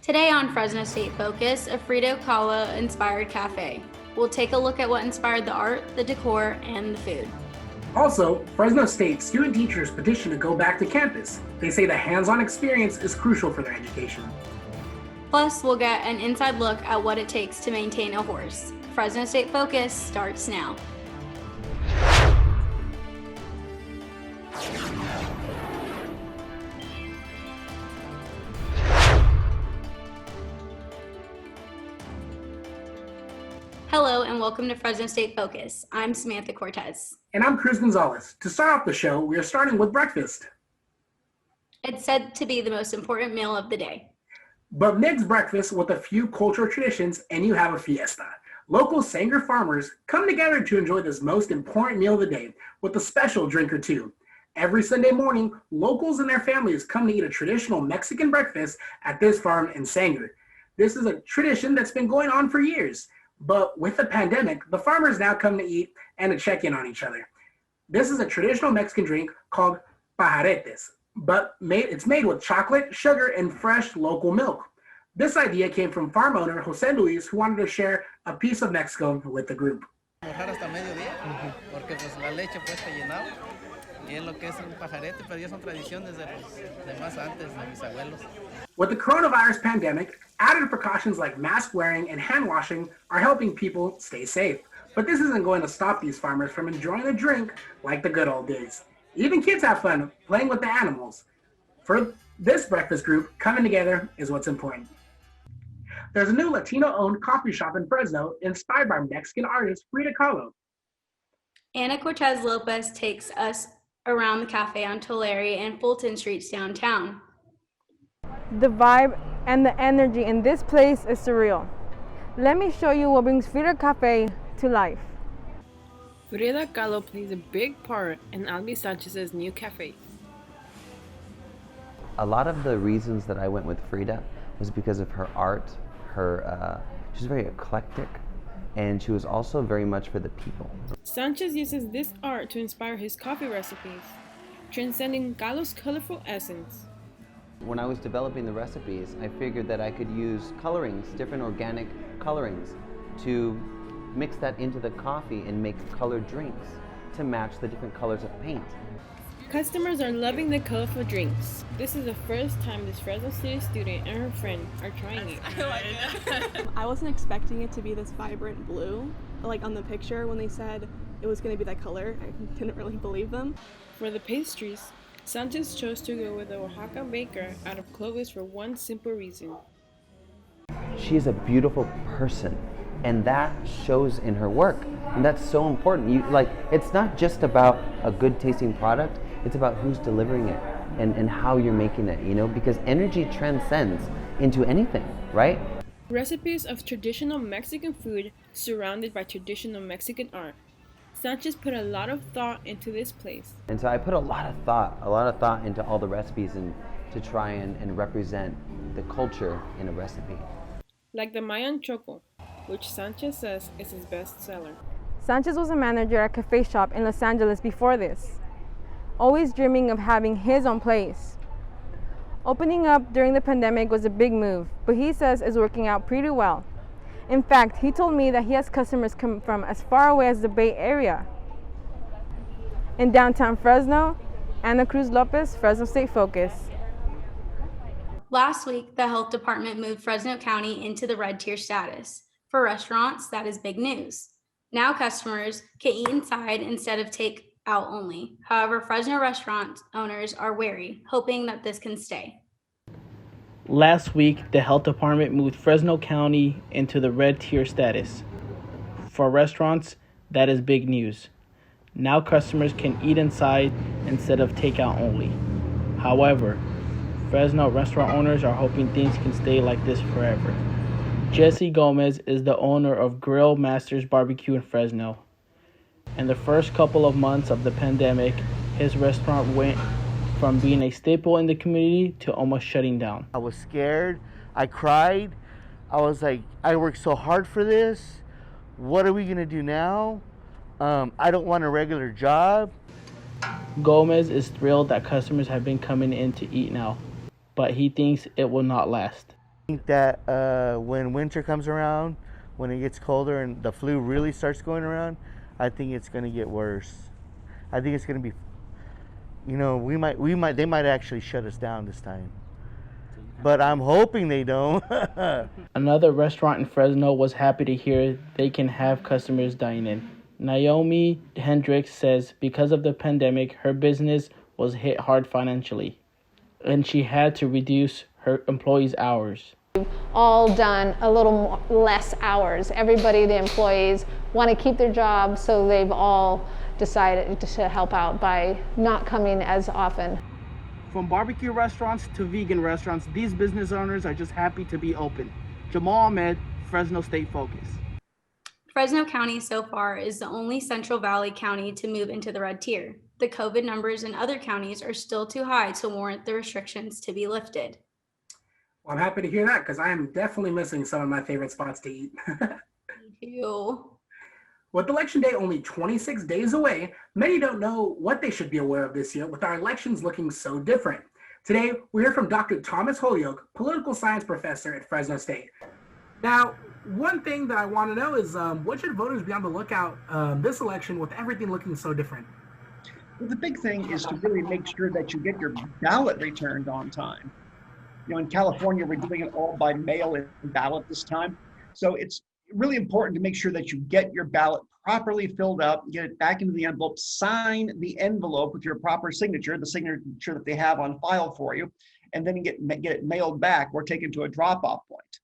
Today on Fresno State Focus, a Frida Kahlo-inspired cafe. We'll take a look at what inspired the art, the decor, and the food. Also, Fresno State student teachers petition to go back to campus. They say the hands-on experience is crucial for their education. Plus, we'll get an inside look at what it takes to maintain a horse. Fresno State Focus starts now. Hello and welcome to Fresno State Focus. I'm Samantha Cortez. And I'm Cruz Gonzalez. To start off the show, we are starting with breakfast. It's said to be the most important meal of the day. But mix breakfast with a few cultural traditions and you have a fiesta. Local Sanger farmers come together to enjoy this most important meal of the day with a special drink or two. Every Sunday morning, locals and their families come to eat a traditional Mexican breakfast at this farm in Sanger. This is a tradition that's been going on for years. But with the pandemic, the farmers now come to eat and to check in on each other. This is a traditional Mexican drink called pajaretes, but it's made with chocolate, sugar, and fresh local milk. This idea came from farm owner Jose Luis, who wanted to share a piece of Mexico with the group. Mojar hasta mediodía, porque pues la leche pues te llenaba. Y es lo que es un pajarete, pero ya son tradición desde de más antes de mis abuelos. With the coronavirus pandemic, added precautions like mask wearing and hand washing are helping people stay safe. But this isn't going to stop these farmers from enjoying a drink like the good old days. Even kids have fun playing with the animals. For this breakfast group, coming together is what's important. There's a new Latino-owned coffee shop in Fresno inspired by Mexican artist Frida Kahlo. Ana Cortez Lopez takes us around the cafe on Tulare and Fulton Streets downtown. The vibe and the energy in this place is surreal. Let me show you what brings Frida Cafe to life. Frida Kahlo plays a big part in Albi Sanchez's new cafe. A lot of the reasons that I went with Frida was because of her art. She's very eclectic, and she was also very much for the people. Sanchez uses this art to inspire his coffee recipes, transcending Kahlo's colorful essence. When I was developing the recipes, I figured that I could use colorings, different organic colorings, to mix that into the coffee and make colored drinks to match the different colors of paint. Customers are loving the colorful drinks. This is the first time this Fresno State student and her friend are trying it. I like it. I wasn't expecting it to be this vibrant blue. Like on the picture when they said it was going to be that color, I didn't really believe them. For the pastries, Sanchez chose to go with a Oaxaca baker out of Clovis for one simple reason. She is a beautiful person, and that shows in her work, and that's so important. It's not just about a good tasting product, it's about who's delivering it and how you're making it, because energy transcends into anything, right? Recipes of traditional Mexican food surrounded by traditional Mexican art. Sanchez put a lot of thought into this place. And so I put a lot of thought into all the recipes and to try and represent the culture in a recipe. Like the Mayan Choco, which Sanchez says is his best seller. Sanchez was a manager at a cafe shop in Los Angeles before this, always dreaming of having his own place. Opening up during the pandemic was a big move, but he says it's working out pretty well. In fact, he told me that he has customers come from as far away as the Bay Area. In downtown Fresno, Ana Cruz Lopez, Fresno State Focus. Last week, the health department moved Fresno County into the red tier status. For restaurants, that is big news. Now customers can eat inside instead of take out only. However, Fresno restaurant owners are wary, hoping that this can stay. Last week, the health department moved Fresno County into the red tier status. For restaurants, that is big news. Now customers can eat inside instead of takeout only. However, Fresno restaurant owners are hoping things can stay like this forever. Jesse Gomez is the owner of Grill Masters Barbecue in Fresno. In the first couple of months of the pandemic, his restaurant went from being a staple in the community to almost shutting down. I was scared. I cried. I was like, I worked so hard for this. What are we gonna do now? I don't want a regular job. Gomez is thrilled that customers have been coming in to eat now, but he thinks it will not last. think that when winter comes around, when it gets colder and the flu really starts going around, I think it's going to get worse. I think it's going to be, they might actually shut us down this time. But I'm hoping they don't. Another restaurant in Fresno was happy to hear they can have customers dine in. Naomi Hendricks says because of the pandemic, her business was hit hard financially, and she had to reduce her employees' hours. All done a little less hours. Everybody, the employees, want to keep their jobs, so they've all decided to help out by not coming as often. From barbecue restaurants to vegan restaurants, these business owners are just happy to be open. Jamal Ahmed, Fresno State Focus. Fresno County so far is the only Central Valley county to move into the red tier. The COVID numbers in other counties are still too high to warrant the restrictions to be lifted. Well, I'm happy to hear that because I am definitely missing some of my favorite spots to eat. Me too. With Election Day only 26 days away, many don't know what they should be aware of this year with our elections looking so different. Today, we hear from Dr. Thomas Holyoke, political science professor at Fresno State. Now, one thing that I want to know is what should voters be on the lookout this election with everything looking so different? Well, the big thing is to really make sure that you get your ballot returned on time. In California, we're doing it all by mail-in ballot this time. So it's really important to make sure that you get your ballot properly filled up, get it back into the envelope, sign the envelope with your proper signature, the signature that they have on file for you, and then get it mailed back or taken to a drop-off point.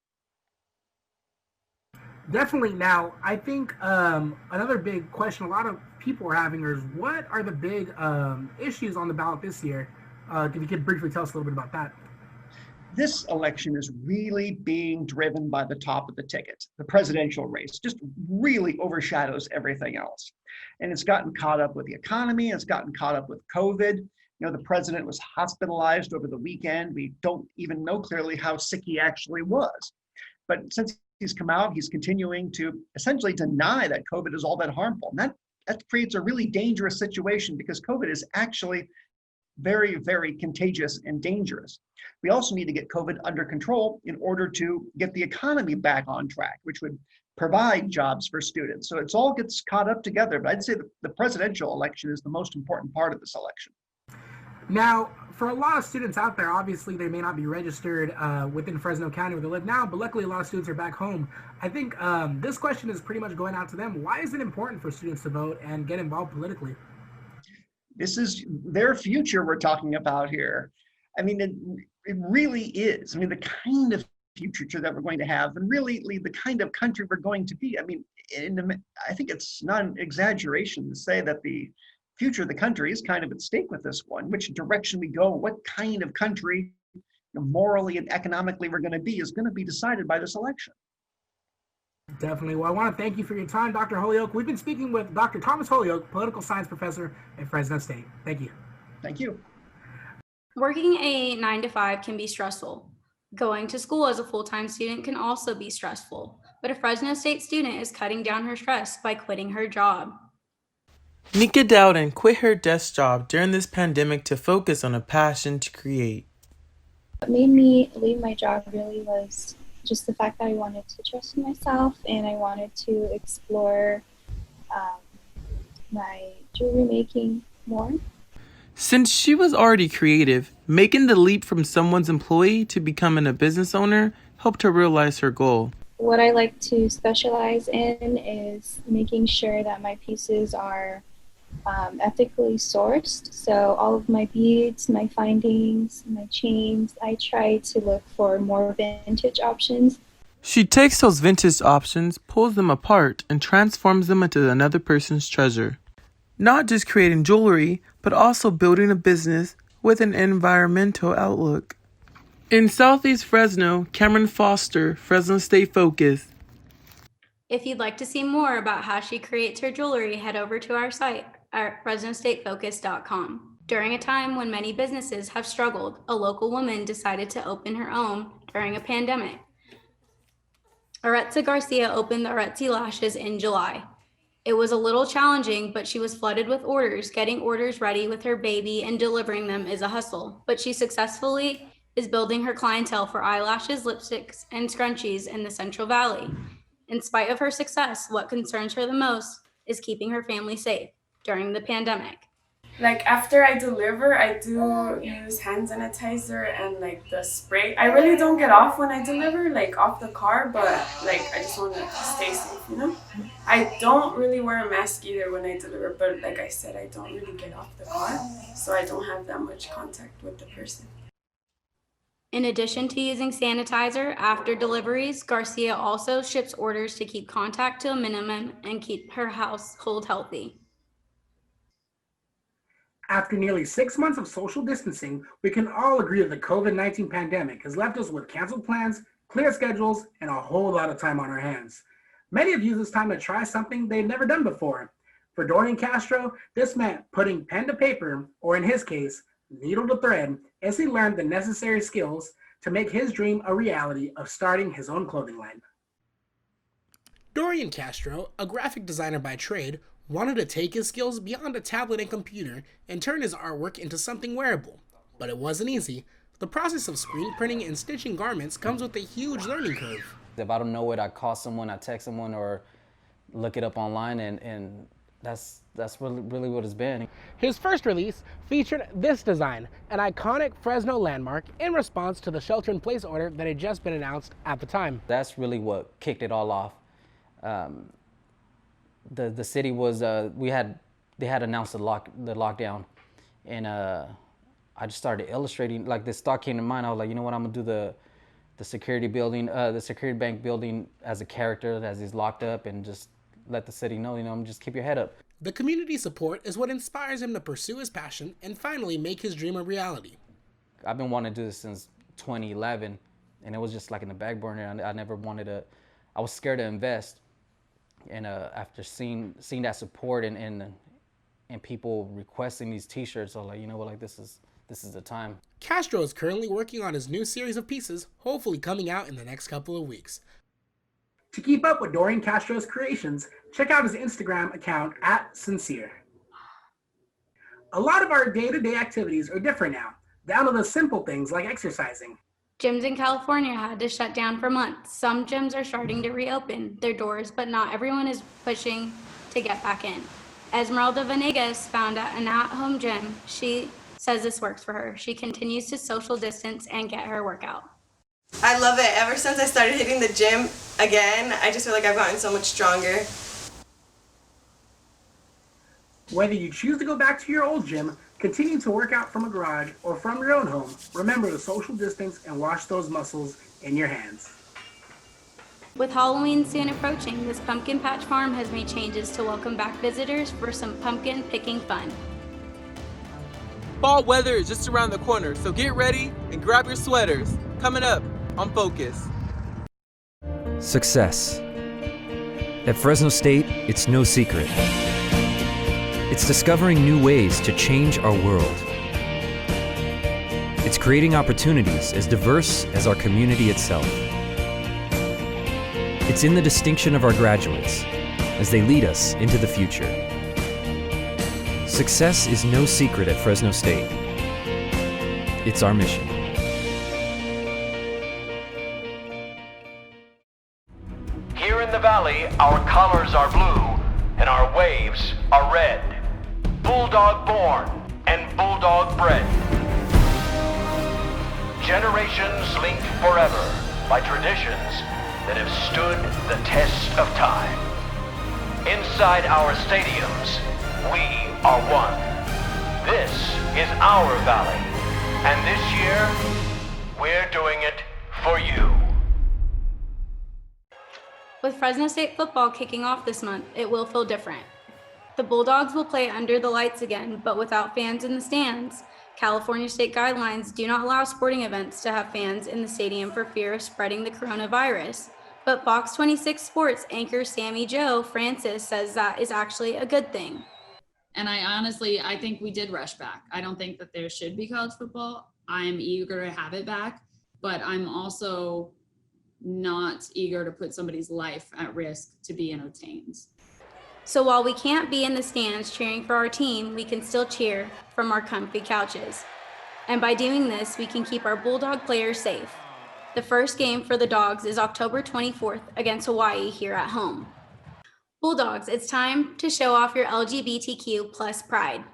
Definitely. Now, I think another big question a lot of people are having is what are the big issues on the ballot this year? If you could briefly tell us a little bit about that. This election is really being driven by the top of the ticket. The presidential race just really overshadows everything else. And it's gotten caught up with the economy. It's gotten caught up with COVID. The president was hospitalized over the weekend. We don't even know clearly how sick he actually was. But since he's come out, he's continuing to essentially deny that COVID is all that harmful. And that creates a really dangerous situation because COVID is actually very, very contagious and dangerous. We also need to get COVID under control in order to get the economy back on track, which would provide jobs for students. So it all gets caught up together. But I'd say the presidential election is the most important part of this election. Now, for a lot of students out there, obviously they may not be registered within Fresno County where they live now, but luckily a lot of students are back home. I think this question is pretty much going out to them. Why is it important for students to vote and get involved politically? This is their future we're talking about here. I mean, it really is. I mean, the kind of future that we're going to have and really the kind of country we're going to be. I mean, I think it's not an exaggeration to say that the future of the country is kind of at stake with this one. Which direction we go, what kind of country morally and economically we're going to be is going to be decided by this election. Definitely. Well, I want to thank you for your time, Dr. Holyoke. We've been speaking with Dr. Thomas Holyoke, political science professor at Fresno State. Thank you. Thank you. Working a 9 to 5 can be stressful. Going to school as a full-time student can also be stressful, but a Fresno State student is cutting down her stress by quitting her job. Nika Dowden quit her desk job during this pandemic to focus on a passion to create. What made me leave my job really was just the fact that I wanted to trust in myself and I wanted to explore my jewelry making more. Since she was already creative, making the leap from someone's employee to becoming a business owner helped her realize her goal. What I like to specialize in is making sure that my pieces are ethically sourced. So all of my beads, my findings, my chains, I try to look for more vintage options. She takes those vintage options, pulls them apart, and transforms them into another person's treasure. Not just creating jewelry, but also building a business with an environmental outlook. In Southeast Fresno, Cameron Foster, Fresno State Focus. If you'd like to see more about how she creates her jewelry, head over to our site at fresnostatefocus.com. During a time when many businesses have struggled, a local woman decided to open her own during a pandemic. Aretza Garcia opened the Aretzi Lashes in July. It was a little challenging, but she was flooded with orders. Getting orders ready with her baby and delivering them is a hustle, but she successfully is building her clientele for eyelashes, lipsticks, and scrunchies in the Central Valley. In spite of her success, what concerns her the most is keeping her family safe during the pandemic. Like after I deliver, I do use hand sanitizer and like the spray. I really don't get off when I deliver, like off the car, but like I just want to stay safe, you know? I don't really wear a mask either when I deliver, but like I said, I don't really get off the car, so I don't have that much contact with the person. In addition to using sanitizer after deliveries, Garcia also ships orders to keep contact to a minimum and keep her household healthy. After nearly 6 months of social distancing, we can all agree that the COVID-19 pandemic has left us with canceled plans, clear schedules, and a whole lot of time on our hands. Many have used this time to try something they've never done before. For Dorian Castro, this meant putting pen to paper, or in his case, needle to thread, as he learned the necessary skills to make his dream a reality of starting his own clothing line. Dorian Castro, a graphic designer by trade, wanted to take his skills beyond a tablet and computer and turn his artwork into something wearable. But it wasn't easy. The process of screen printing and stitching garments comes with a huge learning curve. If I don't know it, I call someone, I text someone, or look it up online, and that's really what it's been. His first release featured this design, an iconic Fresno landmark in response to the shelter-in-place order that had just been announced at the time. That's really what kicked it all off. The city was they had announced the lockdown, and I just started illustrating. Like this thought came to mind. I was like, you know what, I'm gonna do the security building, the security bank building as a character as he's locked up, and just let the city know, just keep your head up. The community support is what inspires him to pursue his passion and finally make his dream a reality. I've been wanting to do this since 2011, and it was just like in the back burner. I never wanted to. I was scared to invest. And after seeing that support and people requesting these T-shirts, I was like, you know what, like this is the time. Castro is currently working on his new series of pieces, hopefully coming out in the next couple of weeks. To keep up with Dorian Castro's creations, check out his Instagram account @sincere. A lot of our day-to-day activities are different now, down to the simple things like exercising. Gyms in California had to shut down for months. Some gyms are starting to reopen their doors, but not everyone is pushing to get back in. Esmeralda Venegas found an at-home gym. She says this works for her. She continues to social distance and get her workout. I love it. Ever since I started hitting the gym again, I just feel like I've gotten so much stronger. Whether you choose to go back to your old gym, continue to work out from a garage, or from your own home, remember to social distance and wash those muscles in your hands. With Halloween soon approaching, this pumpkin patch farm has made changes to welcome back visitors for some pumpkin picking fun. Fall weather is just around the corner, so get ready and grab your sweaters. Coming up on Focus. Success. At Fresno State, it's no secret. It's discovering new ways to change our world. It's creating opportunities as diverse as our community itself. It's in the distinction of our graduates as they lead us into the future. Success is no secret at Fresno State. It's our mission. Here in the valley, our colors are blue and our waves are red. Bulldog born and bulldog bred. Generations linked forever by traditions that have stood the test of time. Inside our stadiums, we are one. This is our valley, and this year, we're doing it for you. With Fresno State football kicking off this month, it will feel different. The Bulldogs will play under the lights again, but without fans in the stands. California state guidelines do not allow sporting events to have fans in the stadium for fear of spreading the coronavirus. But Fox 26 Sports anchor Sammy Jo Francis says that is actually a good thing. And I think we did rush back. I don't think that there should be college football. I'm eager to have it back, but I'm also not eager to put somebody's life at risk to be entertained. So while we can't be in the stands cheering for our team, we can still cheer from our comfy couches. And by doing this, we can keep our Bulldog players safe. The first game for the Dogs is October 24th against Hawaii here at home. Bulldogs, it's time to show off your LGBTQ plus pride.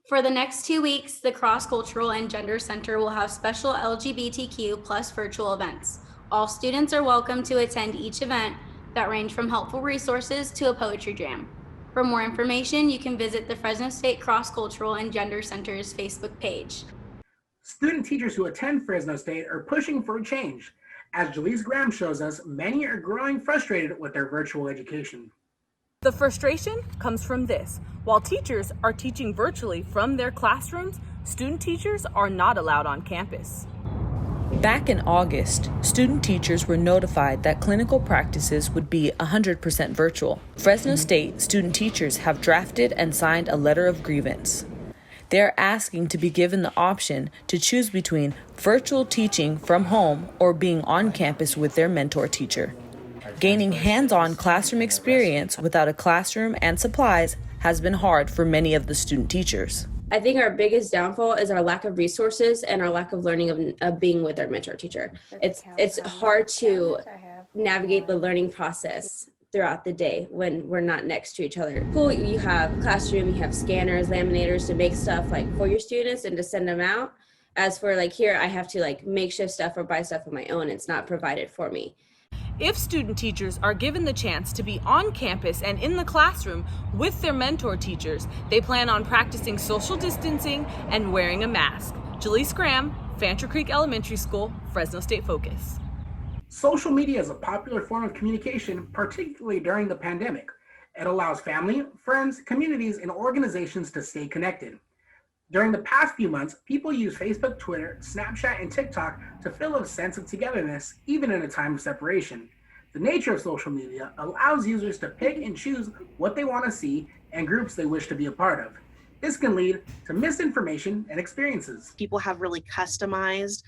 For the next 2 weeks, the Cross Cultural and Gender Center will have special LGBTQ plus virtual events. All students are welcome to attend each event that range from helpful resources to a poetry jam. For more information, you can visit the Fresno State Cross Cultural and Gender Center's Facebook page. Student teachers who attend Fresno State are pushing for a change. As Jalise Graham shows us, many are growing frustrated with their virtual education. The frustration comes from this. While teachers are teaching virtually from their classrooms, student teachers are not allowed on campus. Back in August, student teachers were notified that clinical practices would be 100% virtual. Fresno State student teachers have drafted and signed a letter of grievance. They are asking to be given the option to choose between virtual teaching from home or being on campus with their mentor teacher. Gaining hands-on classroom experience without a classroom and supplies has been hard for many of the student teachers. I think our biggest downfall is our lack of resources and our lack of learning of being with our mentor teacher. It's hard to navigate the learning process throughout the day when we're not next to each other. Cool, you have classroom, you have scanners, laminators to make stuff like for your students and to send them out. As for like here, I have to like makeshift stuff or buy stuff on my own. It's not provided for me. If student teachers are given the chance to be on campus and in the classroom with their mentor teachers, they plan on practicing social distancing and wearing a mask. Jalise Graham, Fancher Creek Elementary School, Fresno State Focus. Social media is a popular form of communication, particularly during the pandemic. It allows family, friends, communities, and organizations to stay connected. During the past few months, people use Facebook, Twitter, Snapchat, and TikTok to feel a sense of togetherness, even in a time of separation. The nature of social media allows users to pick and choose what they want to see and groups they wish to be a part of. This can lead to misinformation and experiences. People have really customized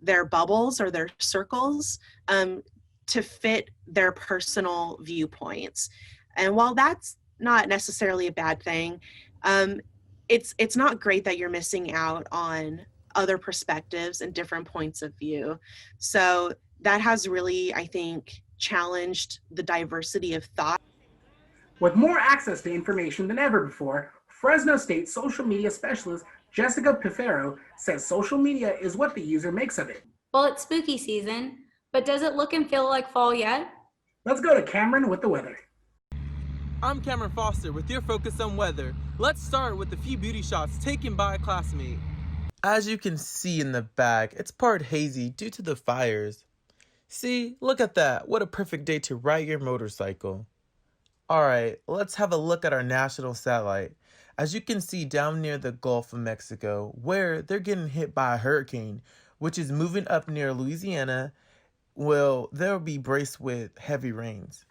their bubbles or their circles to fit their personal viewpoints. And while that's not necessarily a bad thing, it's not great that you're missing out on other perspectives and different points of view. So that has really, I think, challenged the diversity of thought. With more access to information than ever before, Fresno State social media specialist Jessica Pifero says social media is what the user makes of it. Well, it's spooky season, but does it look and feel like fall yet? Let's go to Cameron with the weather. I'm Cameron Foster with your focus on weather. Let's start with a few beauty shots taken by a classmate. As you can see in the back, it's part hazy due to the fires. See, look at that. What a perfect day to ride your motorcycle. Alright, let's have a look at our national satellite. As you can see down near the Gulf of Mexico, where they're getting hit by a hurricane, which is moving up near Louisiana, well, they'll be braced with heavy rains.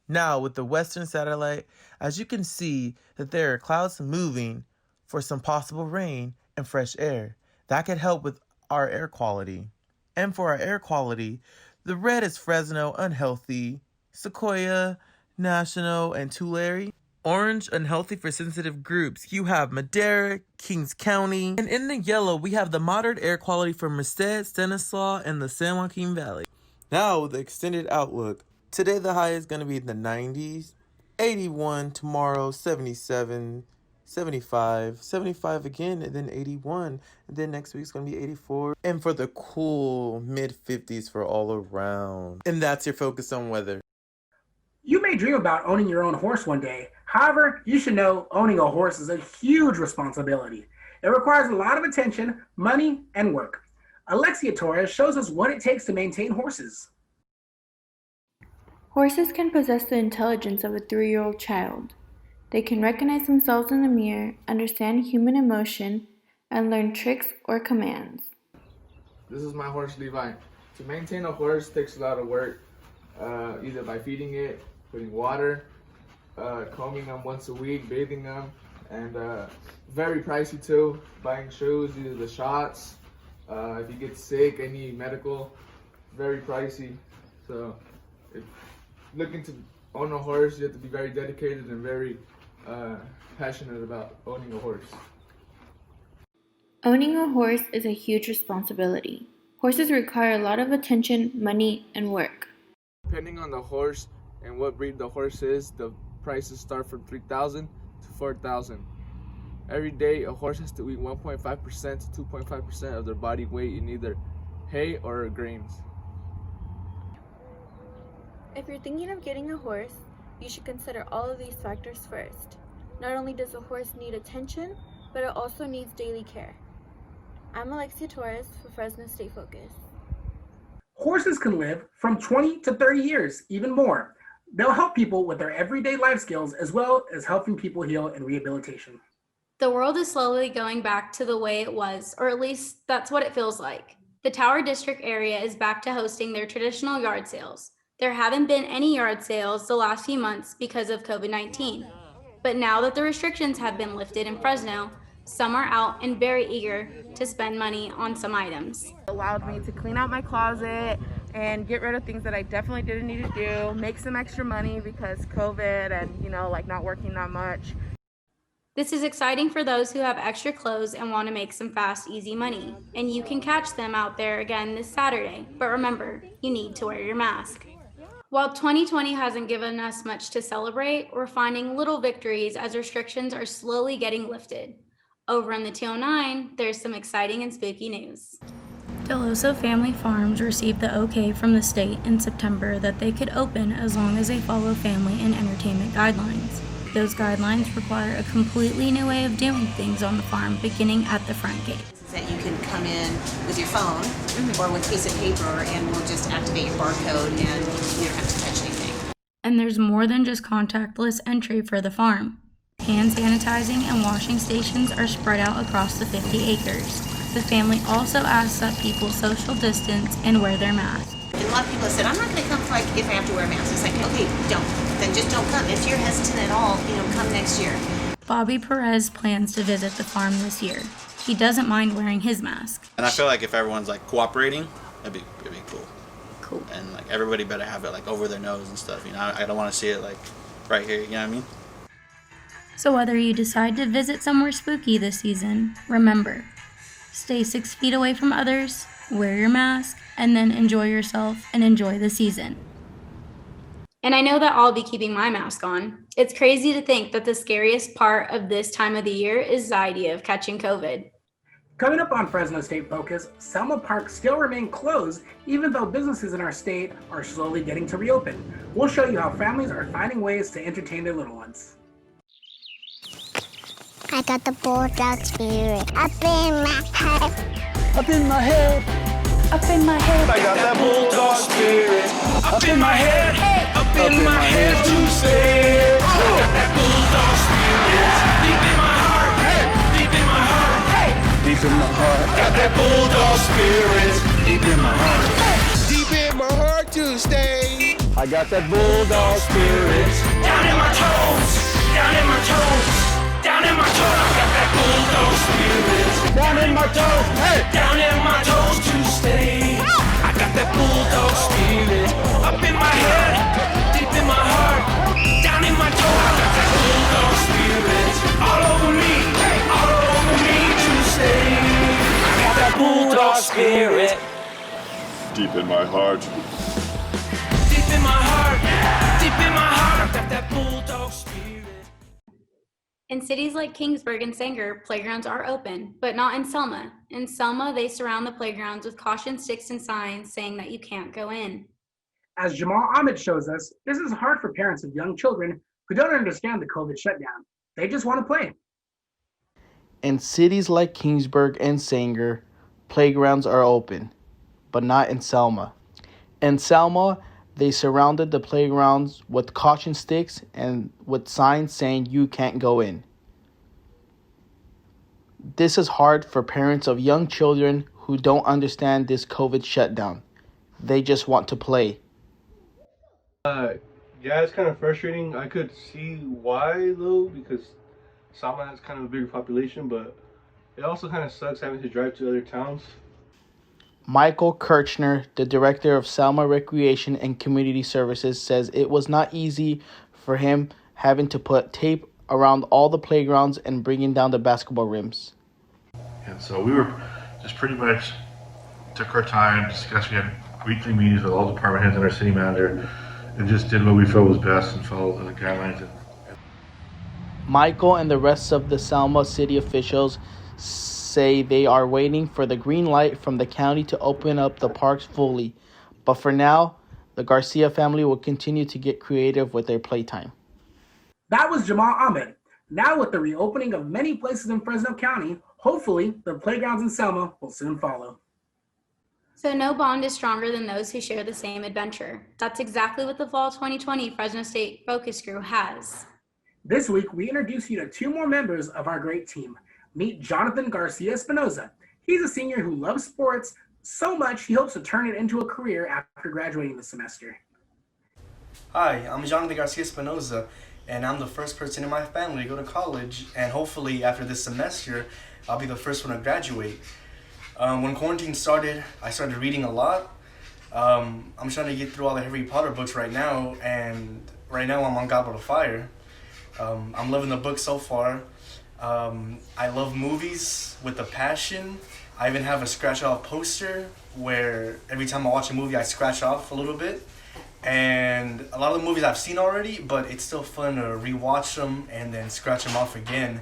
Now, with the western satellite, as you can see that there are clouds moving for some possible rain and fresh air. That could help with our air quality. And for our air quality, the red is Fresno, unhealthy, Sequoia, National, and Tulare. Orange, unhealthy for sensitive groups. You have Madera, Kings County. And in the yellow, we have the moderate air quality for Merced, Stanislaus, and the San Joaquin Valley. Now, the extended outlook. Today, the high is going to be in the 90s. 81 tomorrow, 77, 75, 75 again, and then 81. And then next week's going to be 84. And for the cool mid-50s for all around. And that's your focus on weather. You may dream about owning your own horse one day. However, you should know owning a horse is a huge responsibility. It requires a lot of attention, money, and work. Alexia Torres shows us what it takes to maintain horses. Horses can possess the intelligence of a 3-year-old child. They can recognize themselves in the mirror, understand human emotion, and learn tricks or commands. This is my horse, Levi. To maintain a horse takes a lot of work, either by feeding it, putting water, combing them once a week, bathing them, and very pricey too. Buying shoes, either the shots, if you get sick, any medical, very pricey. So if looking to own a horse, you have to be very dedicated and very passionate about owning a horse. Owning a horse is a huge responsibility. Horses require a lot of attention, money, and work. Depending on the horse and what breed the horse is, the prices start from $3,000 to $4,000. Every day, a horse has to eat 1.5% to 2.5% of their body weight in either hay or grains. If you're thinking of getting a horse, you should consider all of these factors first. Not only does a horse need attention, but it also needs daily care. I'm Alexia Torres for Fresno State Focus. Horses can live from 20 to 30 years, even more. They'll help people with their everyday life skills as well as helping people heal and rehabilitation. The world is slowly going back to the way it was, or at least that's what it feels like. The Tower District area is back to hosting their traditional yard sales. There haven't been any yard sales the last few months because of COVID-19. But now that the restrictions have been lifted in Fresno, some are out and very eager to spend money on some items. It allowed me to clean out my closet and get rid of things that I definitely didn't need to do, make some extra money because COVID and, not working that much. This is exciting for those who have extra clothes and want to make some fast, easy money. And you can catch them out there again this Saturday. But remember, you need to wear your mask. While 2020 hasn't given us much to celebrate, we're finding little victories as restrictions are slowly getting lifted. Over in the 209, there's some exciting and spooky news. Deloso Family Farms received the okay from the state in September that they could open as long as they follow family and entertainment guidelines. Those guidelines require a completely new way of doing things on the farm, beginning at the front gate. That you can come in with your phone or with a piece of paper and we'll just activate your barcode and you don't have to touch anything. And there's more than just contactless entry for the farm. Hand sanitizing and washing stations are spread out across the 50 acres. The family also asks that people social distance and wear their masks. And a lot of people have said, I'm not going to come if I have to wear a mask. It's like, okay, don't. Then just don't come. If you're hesitant at all, come next year. Bobby Perez plans to visit the farm this year. He doesn't mind wearing his mask. And I feel like if everyone's cooperating, it'd be cool. Cool. And everybody better have it over their nose and stuff. I don't want to see it right here. You know what I mean? So whether you decide to visit somewhere spooky this season, remember, stay 6 feet away from others, wear your mask, and then enjoy yourself and enjoy the season. And I know that I'll be keeping my mask on. It's crazy to think that the scariest part of this time of the year is the idea of catching COVID. Coming up on Fresno State Focus, Selma Park still remain closed even though businesses in our state are slowly getting to reopen. We'll show you how families are finding ways to entertain their little ones. I got the bulldog spirit up in my head. Up in my head. Up in my head. I got that bulldog spirit. Up in my head. Up in my head to say. I got that bulldog spirit. Deep in my heart. Deep in my heart. Deep in my heart. Got that bulldog spirit. Deep in my heart. Deep in my heart to stay. I got that bulldog spirit. Down in my toes. Down in my toes. Down in my toes, I got that bulldog spirit. Down in my toes, hey. Down in my toes to stay. I got that bulldog spirit. Up in my head, deep in my heart. Down in my toes, I got that bulldog spirit. All over me to stay. I got that bulldog spirit. Deep in my heart. Deep in my heart, deep in my heart. I got that bulldog spirit. In cities like Kingsburg and Sanger, playgrounds are open, but not in Selma. In Selma, they surround the playgrounds with caution sticks and signs saying that you can't go in. As Jamal Ahmed shows us, this is hard for parents of young children who don't understand the COVID shutdown. They just want to play. In cities like Kingsburg and Sanger, playgrounds are open, but not in Selma. In Selma, they surrounded the playgrounds with caution sticks and with signs saying you can't go in. This is hard for parents of young children who don't understand this COVID shutdown. They just want to play. Yeah, it's kind of frustrating. I could see why though, because Selma has kind of a bigger population, but it also kind of sucks having to drive to other towns. Michael Kirchner, the director of Selma Recreation and Community Services, says it was not easy for him having to put tape around all the playgrounds and bringing down the basketball rims. And so we were just pretty much took our time, discussed. We had weekly meetings with all department heads and our city manager, and just did what we felt was best and followed the guidelines. Michael and the rest of the Selma city officials say they are waiting for the green light from the county to open up the parks fully. But for now, the Garcia family will continue to get creative with their playtime. That was Jamal Ahmed. Now with the reopening of many places in Fresno County, hopefully the playgrounds in Selma will soon follow. So no bond is stronger than those who share the same adventure. That's exactly what the Fall 2020 Fresno State Focus Crew has. This week, we introduce you to two more members of our great team. Meet Jonathan Garcia Espinoza. He's a senior who loves sports so much he hopes to turn it into a career after graduating this semester. Hi, I'm Jonathan Garcia Espinoza, and I'm the first person in my family to go to college, and hopefully after this semester, I'll be the first one to graduate. When quarantine started, I started reading a lot. I'm trying to get through all the Harry Potter books right now, and right now I'm on Goblet of Fire. I'm loving the book so far. I love movies with a passion. I even have a scratch-off poster where every time I watch a movie, I scratch off a little bit. And a lot of the movies I've seen already, but it's still fun to rewatch them and then scratch them off again.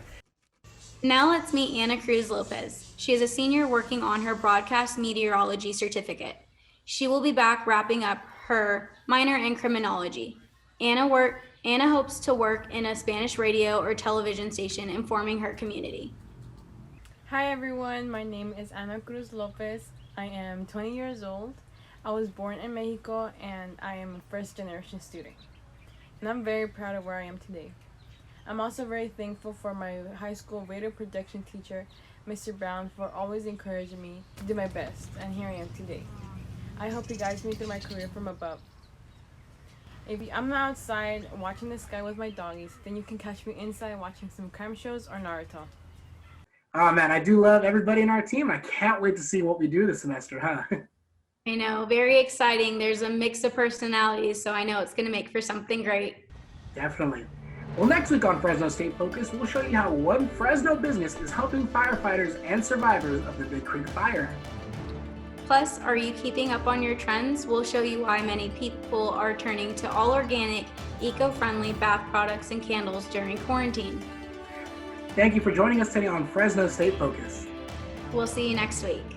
Now let's meet Anna Cruz Lopez. She is a senior working on her broadcast meteorology certificate. She will be back wrapping up her minor in criminology. Anna hopes to work in a Spanish radio or television station informing her community. Hi everyone, my name is Ana Cruz Lopez. I am 20 years old. I was born in Mexico and I am a first generation student. And I'm very proud of where I am today. I'm also very thankful for my high school radio production teacher, Mr. Brown, for always encouraging me to do my best, and here I am today. I hope he guides me through my career from above. If I'm outside watching the sky with my doggies, then you can catch me inside watching some crime shows or Naruto. Oh man, I do love everybody in our team. I can't wait to see what we do this semester, huh? I know, very exciting. There's a mix of personalities, so I know it's going to make for something great. Definitely. Well, next week on Fresno State Focus, we'll show you how one Fresno business is helping firefighters and survivors of the Big Creek Fire. Plus, are you keeping up on your trends? We'll show you why many people are turning to all organic, eco-friendly bath products and candles during quarantine. Thank you for joining us today on Fresno State Focus. We'll see you next week.